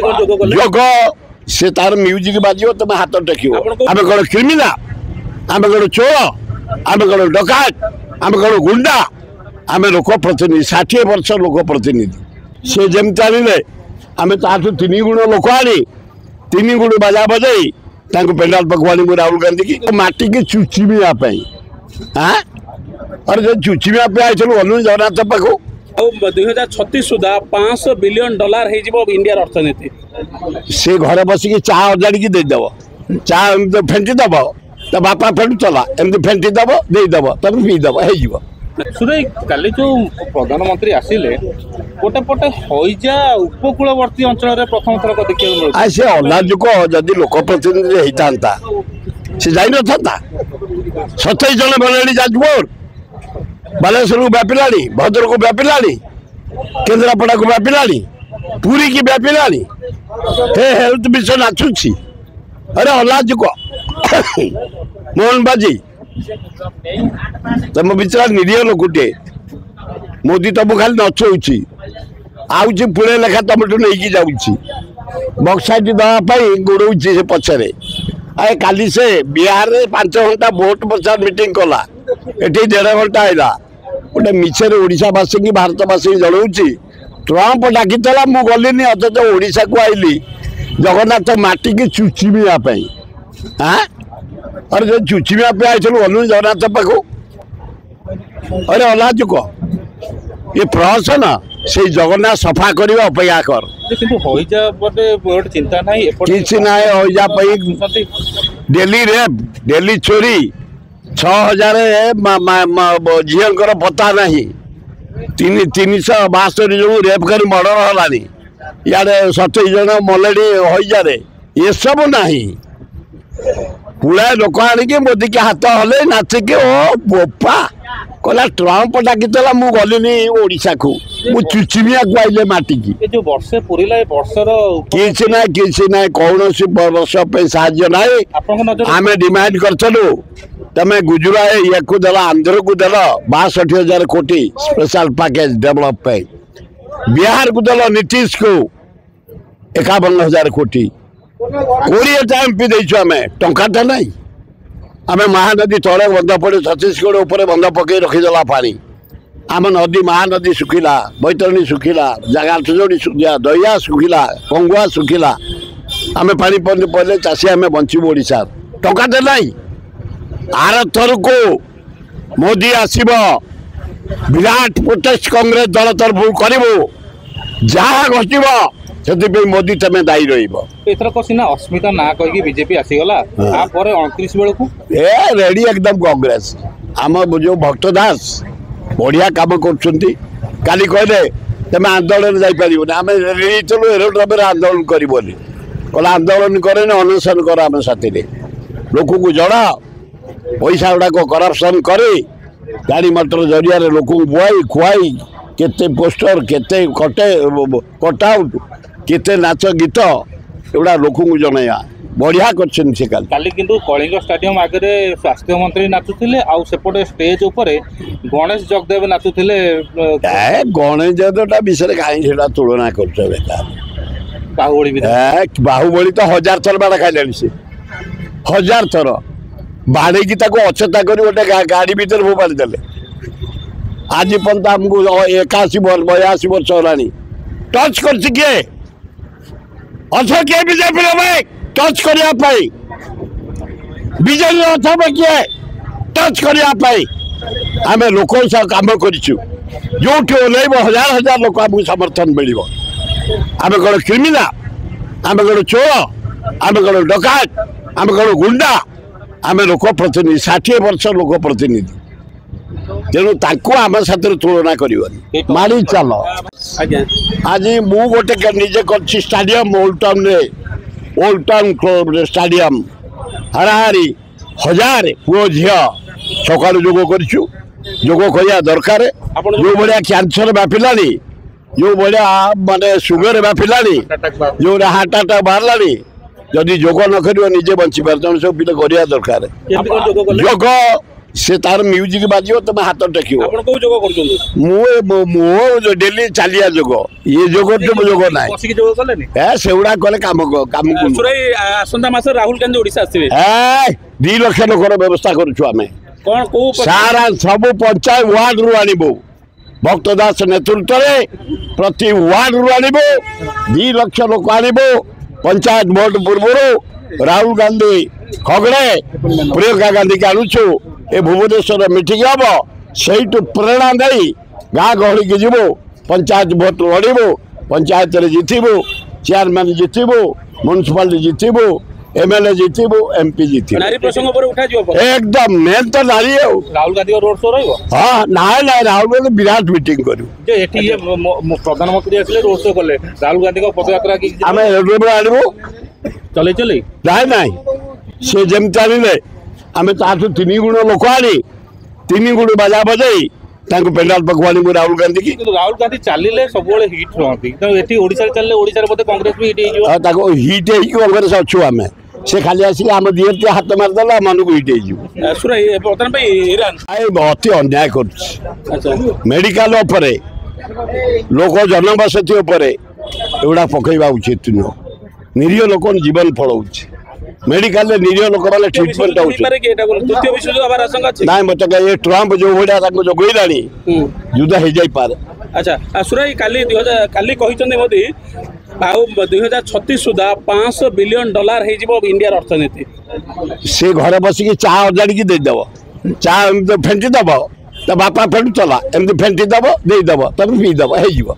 जोग से तार म्यूजिक बाजियो तुम हाथ टेक आम कौन क्रिमिना आम कौन चोर आम कौन डकायत आम कौन गुंडा आम लोक प्रतिनिधि 60 वर्ष लोक प्रतिनिधि से जमी आने आम ताठू 3 गुण लोक आनी 3 गुण बाजा बजाई पेंडाल पाक आनी राहुल गांधी की माटी की चुचिमिया हाँ अरे जो चुचिमिया आई अनुज जगन्नाथ पाक 2036 सुधा $500 बिलियन हो इंडिया अर्थनीति से घर बसिक चा अजाड़ी देदेव चा फेंटी दब तो बापा फेंटुला एमती फेंटी दब देदेव तुम पीदेव हो सुरे काली जो प्रधानमंत्री आसिले गोटे पटे हईजा उपकूलवर्ती अंचल प्रथम थर देखा से अलाजुक जदि लोक प्रतिनिधि होता से जाई न था 27 जन बने जाजपुर बालेश्वर को व्यापिला भद्रक को व्यापिला केन्द्रापड़ा को व्यापिला पुरी की व्यापिला हेल्थ विषय नाचुची अरे अलाजुक मोहन बाजी तुम बिचरा निरीह लोकटे मोदी तुम खाली नचौची आउची पुणे लेखा तुमठू नहीं जाऊँगी बक्साइट दवाई गोड़ौची से पछरे अरे काली से बिहार में 5 घंटा वोट प्रचार मीटिंग कला एटी 1.5 घंटा आईला गोटे मिछे ओडावासी की भारतवासी जनाऊँगी ट्रंप डाकी मु गलिनी अथच ओडा को आईली जगन्नाथ माटी की चुचिमिया हाँ अरे जो चुचिमिया आई अनुज जगन्नाथ पाक अरे अलाजुक ये प्रहसन से जगन्नाथ सफा करने अपेक्षा कर चिंता नहीं किसी ना हईजा डेली रेप डेली चोरी 6000 झील पता नहीं 362 जन रेप कर मर्डर हलानी इे 27 जन मलेडी हईजा ये सब नहीं पुला लोक आनिकी मोदी के हाथ हले नाचिके ओ बोपा कहला ट्रंप डाकी मु गलिनी ओडिशा को मु चुचिमिया को आइले माटी की जो वर्षे पुरिला वर्षर किसी ना कौन सी वर्ष पे साहाय्य ना आम डिमांड करचलु तमें गुजरात या को दला आंध्र को दला 62,000 कोटी स्पेशल पैकेज डेवलपमेंट बिहार को दला नीतीश को 51,000 कोटी 20 टाइम पी देचु आम टंकाटा नहीं आम महानदी तले बंध पड़े छत्तीसगढ़ उपर बंध पकई रखीदेला पानी आम नदी महानदी सुखिला बैतरणी सुखिला जगह सुजोड़ी सुखिला दहिया सुखिला कंगुआ सुखिला आम पानी पड़े चाषी आम बचबू ओडा टंकाटे नहीं आर थर को मोदी आसब विराट प्रोटेस्ट कांग्रेस दल तरफ करू जहाँ घटब से मोदी तमें दायी रथरक सीना अस्मिता ना कहीकि बीजेपी आसीगला 29 बेलू ए रेडी एकदम कांग्रेस आम जो भक्त दास बढ़िया कम कर कहले तमें आंदोलन जापर आम रेडी चलू एरोड्रम आंदोलन करी कहला आंदोलन करे अनशन कर आम साथी लोक को जड़ा पैसा गुड़ाक करप्शन करे गाड़ी मटर जरिया लोक बुआई खुआई केते पोस्टर केते कटआउट केते नाच गीत एगुड़ा लोक जनइया बढ़िया कर कलिंग स्टाडियम आगे स्वास्थ्य मंत्री नाचुले आउटे स्टेज उपर गणेश जगदेव नाचुले गणेश जगदेव विषय कहीं तुलना कर बाहुबली तो 1000 थर बाड़ खाइलानी से 1000 थर बाड़े की अचेता कर गोटे गाड़ी भर फोपाड़ी देले आज पर्यंत आमको 81 वर्ष होलानी टच कर किए अथ किए बीजेपी टच करने बीजेपी अथ किए टच करने आम लोक कम करूँ जो ओल्ल 1000 लोक आमको समर्थन मिल आम कौन क्रिमिना आम कौन चोर आम कौन डकायत आम कौन गुंडा आम लोक प्रतिनिधि 60 वर्ष लोक प्रतिनिधि तेणु आम साथ तुलना कर मारी चल आज मु गोटे निजे कर stadium old town club stadium हाराहारी 1000 पुओ झी सका जोग कर दरकार जो भाया कैंसर व्यापिला जो भाया माने सुगर व्यापिला जो हार्ट अटैक बाहर जदि जोग न कर निजे बची पार सब पिला दरकार योग से तार म्यूजिक बाजियो तुम हाथ टेकियो ଆପଣ କୋଉ ଯୋଗ କରୁଛନ୍ତି मो डेली चलिया जोग ये जोग जोग ना ବସିକି ଯୋଗ କଲେନି सेगुड़ा कले काम ସୁରାଇ ଆସନ୍ତା ମାସ ରାହୁଲ ଗାନ୍ଧୀ ଓଡ଼ିଶା ଆସିବେ 2 लाख लोकर व्यवस्था करुछु आमे କଣ କୋଉ सारा सब पंचायत वार्ड रु आनिबो भक्त दास नेतृत्व प्रति वार्ड रु आनिबो 2 लाख लोक आनिबो पंचायत भोट पूर्व राहुल गांधी खगड़े प्रियंका गांधी के आणुछु ए भुवनेश्वर मीटिंग हम से प्रेरणा नहीं गाँ गहली की जीवो पंचायत भोट लड़बू पंचायत जितबू चेयरमैन जितबू म्युनिसिपालिटी जितबू एमएलए जितबू एमपी जितबू ନାରୀ ପ୍ରସଙ୍ଗ ଉପରେ ଉଠାଯିବ एकदम मेन तो नारी है ରାହୁଲ ଗାନ୍ଧୀଙ୍କ ରୋଡ୍ ଶୋ ରହିବ हाँ ना ना राहुल गांधी विराट मीटिंग करू ଯେ ଏଠି ଇଏ ପ୍ରଧାନମନ୍ତ୍ରୀ ଆସିଲେ ରୋଡ୍ ଶୋ କଲେ ରାହୁଲ ଗାନ୍ଧୀଙ୍କ ପଦଯାତ୍ରା କି आम रेलवे आणबू ଚଲେଇ ଚଲେଇ ना ना से जमी आने आम ताठू 3 गुण लोक आनी 3 गुण बाजा बजाई पेंडाल पाक आणबू राहुल गांधी की କିନ୍ତୁ ରାହୁଲ ଗାନ୍ଧୀ ଚାଲିଲେ ସବୁବେଳେ ହିଟ୍ ରହନ୍ତି ତେଣୁ ଏଠି ଓଡ଼ିଶାରେ ଚାଲିଲେ ଓଡ଼ିଶାରେ ବୋଧେ କଂଗ୍ରେସ ବି ହିଟ୍ ହେଇଯିବ हिट कांग्रेस अच्छु आम से खाली आसिक आम दिहर हाथ मारिदेला मन को हिट हो ସୁରାଇ ବର୍ତ୍ତମାନ ପାଇଁ ଇରାନ अति अन्याय कर ଆଚ୍ଛା मेडिकल लोक जनबसति एगुड़ा पकड़ा उचित नुह निरीह लोक जीवन फलाऊँ मेडिकल निरीह लोक मैंने ट्रिटमेंट ତୃତୀୟ ବିଶ୍ୱଯୁଦ୍ଧ ହେବାର ଆଶଙ୍କା ଅଛି ना मत ये ट्रम्प जो भाया जोगला युद्ध हो जापे ଆଚ୍ଛା ସୁରାଇ କାଲି କହିଛନ୍ତି ମୋଦି ଆଉ 2036 ସୁଦ୍ଧା $500 ବିଲିୟନ ହେଇଯିବ ଇଣ୍ଡିଆର ଅର୍ଥନୀତି से घर बसिक चा अजाड़ी देदेव चा फेंटी दब तो बापा फेंटुला एमती फेंटी दब देदेव तुम पीदेव हो